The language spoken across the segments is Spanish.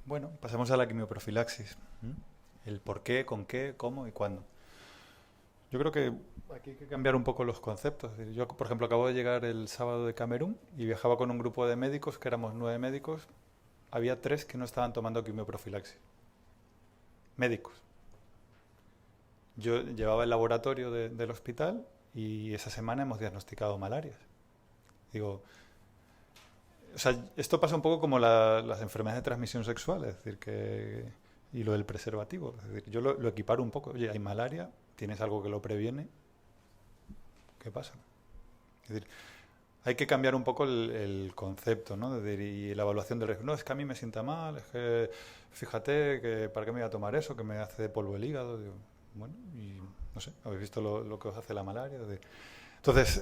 Bueno, pasamos a la quimioprofilaxis. ¿M? El por qué, con qué, cómo y cuándo. Yo creo que aquí hay que cambiar un poco los conceptos. Es decir, yo, por ejemplo, acabo de llegar el sábado de Camerún y viajaba con un grupo de médicos, que éramos 9 médicos. Había 3 que no estaban tomando quimioprofilaxis. Médicos. Yo llevaba el laboratorio del hospital y esa semana hemos diagnosticado malarias. Digo, o sea, esto pasa un poco como las enfermedades de transmisión sexual, es decir, y lo del preservativo. Es decir, yo lo equiparo un poco. Oye, hay malaria, tienes algo que lo previene, ¿qué pasa? Es decir, hay que cambiar un poco el concepto, ¿no? Y la evaluación del riesgo. No, es que a mí me sienta mal, es que fíjate que para qué me voy a tomar eso, que me hace de polvo el hígado. Digo, bueno, y no sé, habéis visto lo que os hace la malaria. Entonces,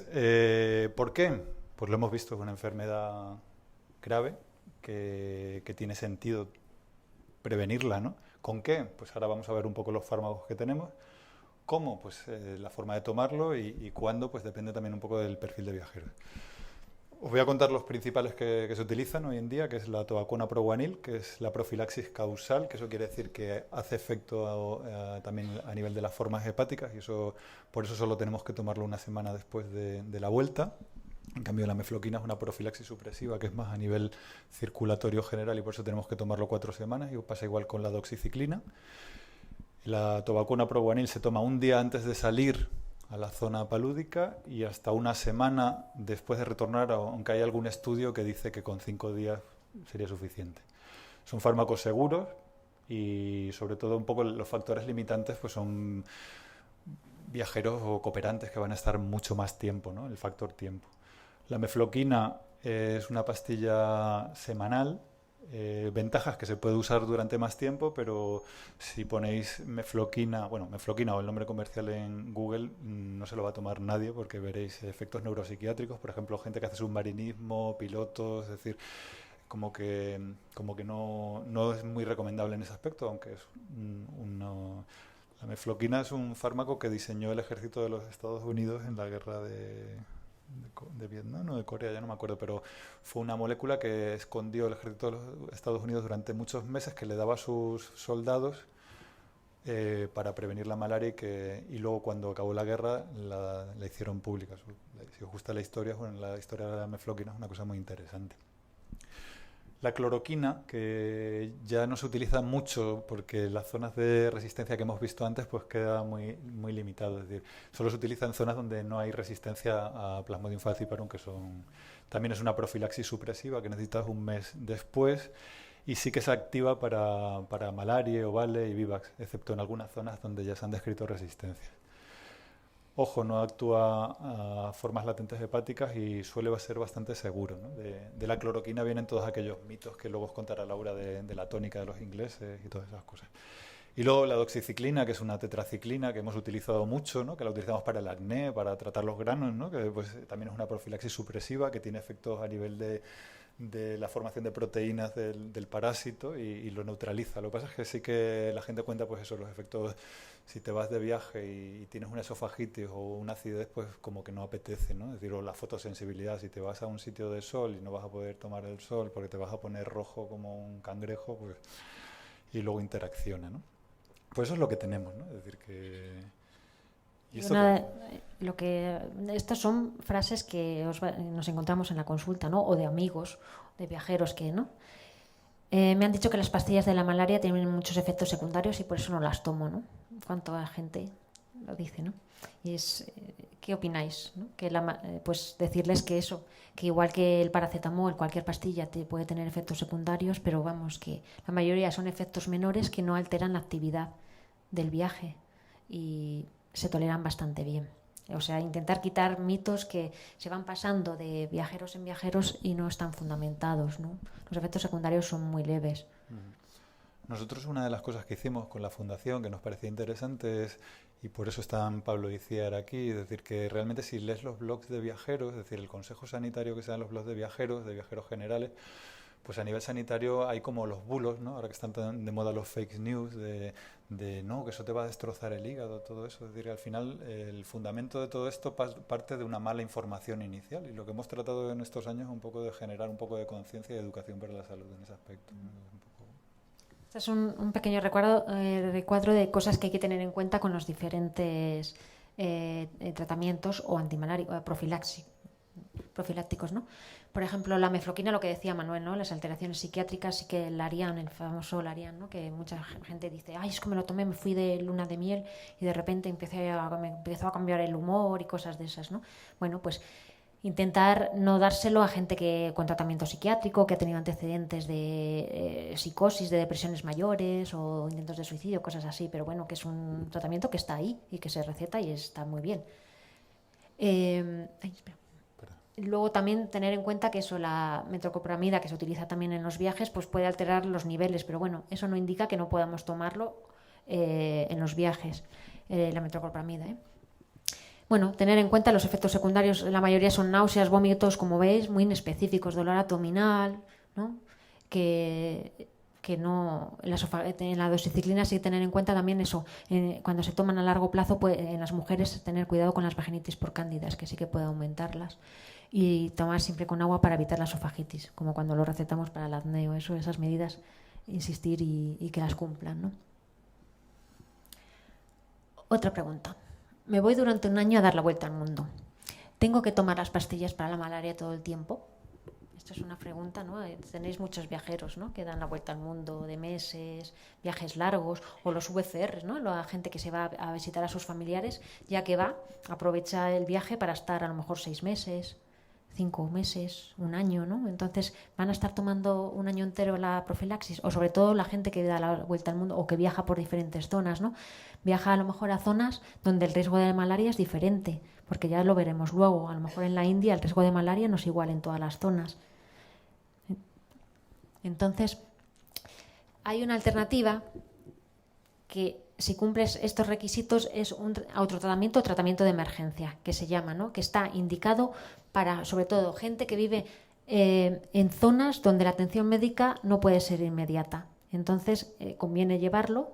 ¿por qué? Pues lo hemos visto, es una enfermedad grave que tiene sentido prevenirla, ¿no? ¿Con qué? Pues ahora vamos a ver un poco los fármacos que tenemos. ¿Cómo? Pues la forma de tomarlo y cuándo, pues depende también un poco del perfil de viajeros. Os voy a contar los principales que se utilizan hoy en día, que es la tovaquona provanil, que es la profilaxis causal, que eso quiere decir que hace efecto también a nivel de las formas hepáticas y eso, por eso solo tenemos que tomarlo una semana después de la vuelta. En cambio, la mefloquina es una profilaxis supresiva que es más a nivel circulatorio general y por eso tenemos que tomarlo 4 semanas y pasa igual con la doxiciclina. La tovaquona provanil se toma un día antes de salir a la zona palúdica y hasta una semana después de retornar, aunque hay algún estudio que dice que con 5 días sería suficiente. Son fármacos seguros y sobre todo un poco los factores limitantes pues son viajeros o cooperantes que van a estar mucho más tiempo, ¿no? El factor tiempo. La mefloquina es una pastilla semanal. Ventajas que se puede usar durante más tiempo, pero si ponéis mefloquina, bueno, mefloquina o el nombre comercial en Google, no se lo va a tomar nadie porque veréis efectos neuropsiquiátricos, por ejemplo, gente que hace submarinismo, pilotos, es decir, como que no es muy recomendable en ese aspecto, aunque es la mefloquina es un fármaco que diseñó el ejército de los Estados Unidos en la guerra de Vietnam o de Corea, ya no me acuerdo, pero fue una molécula que escondió el ejército de los Estados Unidos durante muchos meses, que le daba a sus soldados para prevenir la malaria y luego cuando acabó la guerra la hicieron pública. Si os gusta la historia, bueno, la historia de la mefloquina es una cosa muy interesante. La cloroquina, que ya no se utiliza mucho porque las zonas de resistencia que hemos visto antes pues queda muy, muy limitado. Es decir, solo se utiliza en zonas donde no hay resistencia a Plasmodium falciparum, que también es una profilaxis supresiva que necesitas un mes después y sí que se activa para malaria, ovale y vivax, excepto en algunas zonas donde ya se han descrito resistencias. Ojo, no actúa a formas latentes hepáticas y suele ser bastante seguro, ¿no? De la cloroquina vienen todos aquellos mitos que luego os contará Laura de la tónica de los ingleses y todas esas cosas. Y luego la doxiciclina, que es una tetraciclina que hemos utilizado mucho, ¿no? Que la utilizamos para el acné, para tratar los granos, ¿no? Que pues, también es una profilaxis supresiva que tiene efectos a nivel de la formación de proteínas del parásito y lo neutraliza. Lo que pasa es que sí que la gente cuenta pues eso, los efectos, si te vas de viaje y tienes una esofagitis o una acidez, pues como que no apetece, ¿no? Es decir, o la fotosensibilidad, si te vas a un sitio de sol y no vas a poder tomar el sol porque te vas a poner rojo como un cangrejo, pues y luego interacciona, ¿no? Pues eso es lo que tenemos, ¿no? Es decir, que... Y Y esto que... estas son frases que nos encontramos en la consulta, ¿no? O de amigos, de viajeros que, ¿no? Me han dicho que las pastillas de la malaria tienen muchos efectos secundarios y por eso no las tomo, ¿no? Cuánta gente lo dice, ¿no? Y ¿qué opináis? ¿No? Pues decirles que eso, que igual que el paracetamol, cualquier pastilla te puede tener efectos secundarios, pero vamos, que la mayoría son efectos menores que no alteran la actividad del viaje y se toleran bastante bien. O sea, intentar quitar mitos que se van pasando de viajeros en viajeros y no están fundamentados, ¿no? Los efectos secundarios son muy leves. Nosotros una de las cosas que hicimos con la fundación que nos parecía interesante es, y por eso están Pablo y Ciar aquí, es decir, que realmente si lees los blogs de viajeros, es decir, el consejo sanitario que se dan los blogs de viajeros generales, pues a nivel sanitario hay como los bulos, ¿no? Ahora que están tan de moda los fake news de no, que eso te va a destrozar el hígado, todo eso. Es decir, al final el fundamento de todo esto parte de una mala información inicial y lo que hemos tratado en estos años es un poco de generar un poco de conciencia y educación para la salud en ese aspecto, ¿no? Este es un pequeño recuadro de cosas que hay que tener en cuenta con los diferentes tratamientos o profilácticos, ¿no? Por ejemplo, la mefloquina, lo que decía Manuel, ¿no? Las alteraciones psiquiátricas, sí que el Larian, el famoso Larian, ¿no? Que mucha gente dice, ay, es que me lo tomé, me fui de luna de miel y de repente me empezó a cambiar el humor y cosas de esas, ¿no? Bueno, pues intentar no dárselo a gente que con tratamiento psiquiátrico, que ha tenido antecedentes de psicosis, de depresiones mayores o intentos de suicidio, cosas así, pero bueno, que es un tratamiento que está ahí y que se receta y está muy bien. Espera. Luego también tener en cuenta que eso, la metoclopramida que se utiliza también en los viajes, pues puede alterar los niveles, pero bueno, eso no indica que no podamos tomarlo en los viajes, la metoclopramida. Bueno, tener en cuenta los efectos secundarios, la mayoría son náuseas, vómitos, como veis, muy inespecíficos, dolor abdominal, ¿no? Que no, en la doxiciclina sí tener en cuenta también eso, cuando se toman a largo plazo, en las mujeres tener cuidado con las vaginitis por cándidas, que sí que puede aumentarlas, y tomar siempre con agua para evitar la esofagitis, como cuando lo recetamos para el apneo, esas medidas, insistir y que las cumplan, ¿no? Otra pregunta. Me voy durante un año a dar la vuelta al mundo. ¿Tengo que tomar las pastillas para la malaria todo el tiempo? Esto es una pregunta, ¿no? Tenéis muchos viajeros, ¿no? Que dan la vuelta al mundo de meses, viajes largos, o los VCRs, ¿no? La gente que se va a visitar a sus familiares, ya que va, aprovecha el viaje para estar a lo mejor 6 meses, 5 meses, un año, ¿no? Entonces van a estar tomando un año entero la profilaxis, o sobre todo la gente que da la vuelta al mundo o que viaja por diferentes zonas, ¿no? Viaja a lo mejor a zonas donde el riesgo de malaria es diferente, porque ya lo veremos luego. A lo mejor en la India el riesgo de malaria no es igual en todas las zonas. Entonces, hay una alternativa que, si cumples estos requisitos, es un autotratamiento o tratamiento de emergencia, que se llama, ¿no? Que está indicado para, sobre todo, gente que vive en zonas donde la atención médica no puede ser inmediata. Entonces, conviene llevarlo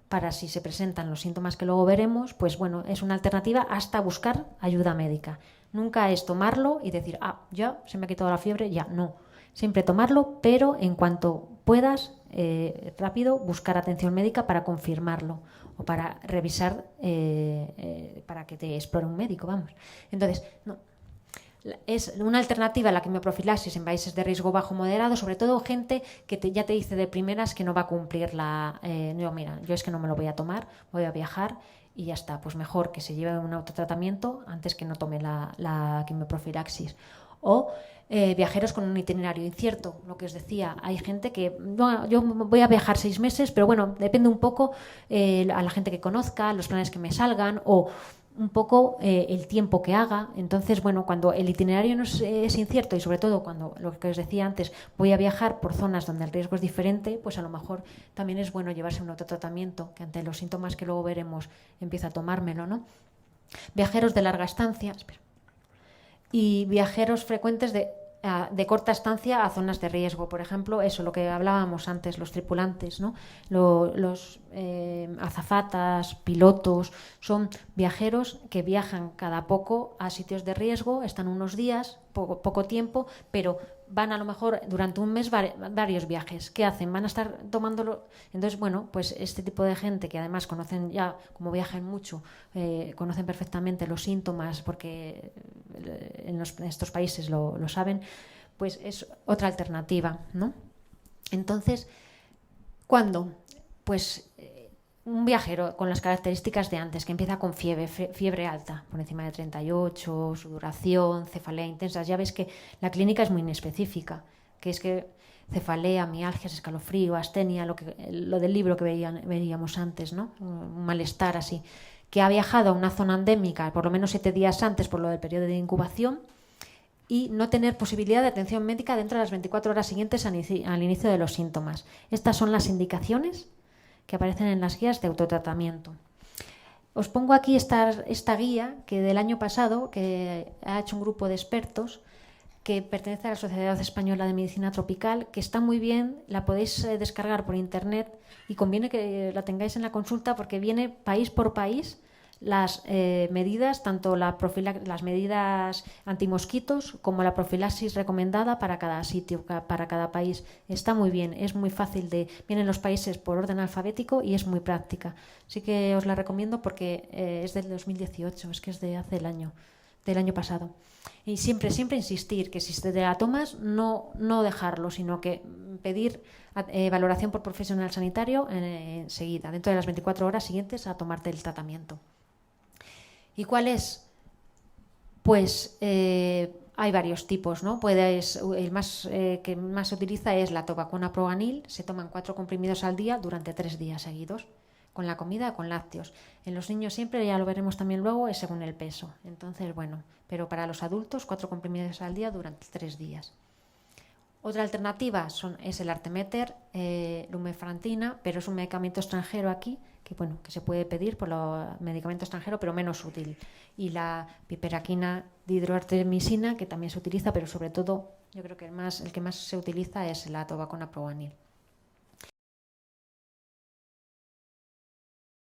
para, si se presentan los síntomas que luego veremos, pues bueno, es una alternativa hasta buscar ayuda médica. Nunca es tomarlo y decir, ya se me ha quitado la fiebre, ya, no. Siempre tomarlo, pero en cuanto puedas, rápido, buscar atención médica para confirmarlo o para revisar, para que te explore un médico, vamos. Entonces, no. Es una alternativa a la quimioprofilaxis en países de riesgo bajo moderado, sobre todo gente que ya te dice de primeras que no va a cumplir mira, yo es que no me lo voy a tomar, voy a viajar y ya está. Pues mejor que se lleve un autotratamiento antes que no tome la quimioprofilaxis. O viajeros con un itinerario incierto, lo que os decía, hay gente que yo voy a viajar 6 meses, pero bueno, depende un poco a la gente que conozca, los planes que me salgan o un poco el tiempo que haga. Entonces, bueno, cuando el itinerario no es incierto y sobre todo cuando, lo que os decía antes, voy a viajar por zonas donde el riesgo es diferente, pues a lo mejor también es bueno llevarse un autotratamiento, que ante los síntomas que luego veremos empieza a tomármelo, ¿no? Viajeros de larga estancia y viajeros frecuentes de corta estancia a zonas de riesgo. Por ejemplo, eso, lo que hablábamos antes, los tripulantes, ¿no? Los azafatas, pilotos, son viajeros que viajan cada poco a sitios de riesgo, están unos días, poco tiempo, pero van a lo mejor durante un mes varios viajes. ¿Qué hacen? Van a estar tomándolo. Entonces, bueno, pues este tipo de gente que además conocen ya, como viajan mucho, conocen perfectamente los síntomas porque en estos países lo saben, pues es otra alternativa, ¿no? Entonces, ¿cuándo? Pues un viajero con las características de antes, que empieza con fiebre alta, por encima de 38, sudoración, cefalea intensa. Ya veis que la clínica es muy inespecífica, que es que cefalea, mialgias, escalofrío, astenia, lo del libro que veíamos antes, ¿no? Un malestar así. Que ha viajado a una zona endémica por lo menos 7 días antes por lo del periodo de incubación y no tener posibilidad de atención médica dentro de las 24 horas siguientes al inicio de los síntomas. Estas son las indicaciones que aparecen en las guías de autotratamiento. Os pongo aquí esta guía que del año pasado, que ha hecho un grupo de expertos que pertenece a la Sociedad Española de Medicina Tropical, que está muy bien, la podéis descargar por internet y conviene que la tengáis en la consulta porque viene país por país las medidas, tanto las medidas antimosquitos como la profilaxis recomendada para cada sitio, para cada país. Está muy bien, es muy fácil vienen los países por orden alfabético y es muy práctica. Así que os la recomiendo porque es del 2018, es que es de hace del año pasado. Y siempre insistir que si te la tomas, no dejarlo, sino que pedir valoración por profesional sanitario enseguida, dentro de las 24 horas siguientes a tomarte el tratamiento. ¿Y cuál es? Pues hay varios tipos, ¿no? El que más se utiliza es la Tobacona Proganil. Se toman 4 comprimidos al día durante 3 días seguidos, con la comida, con lácteos. En los niños siempre, ya lo veremos también luego, es según el peso. Entonces, bueno, pero para los adultos 4 comprimidos al día durante 3 días. Otra alternativa es el Artemeter, lumefantine, pero es un medicamento extranjero aquí, que se puede pedir por medicamento extranjero, pero menos útil. Y la piperaquina dihidroartemisina, que también se utiliza, pero sobre todo yo creo que el que más se utiliza es la Tobacona Proganil.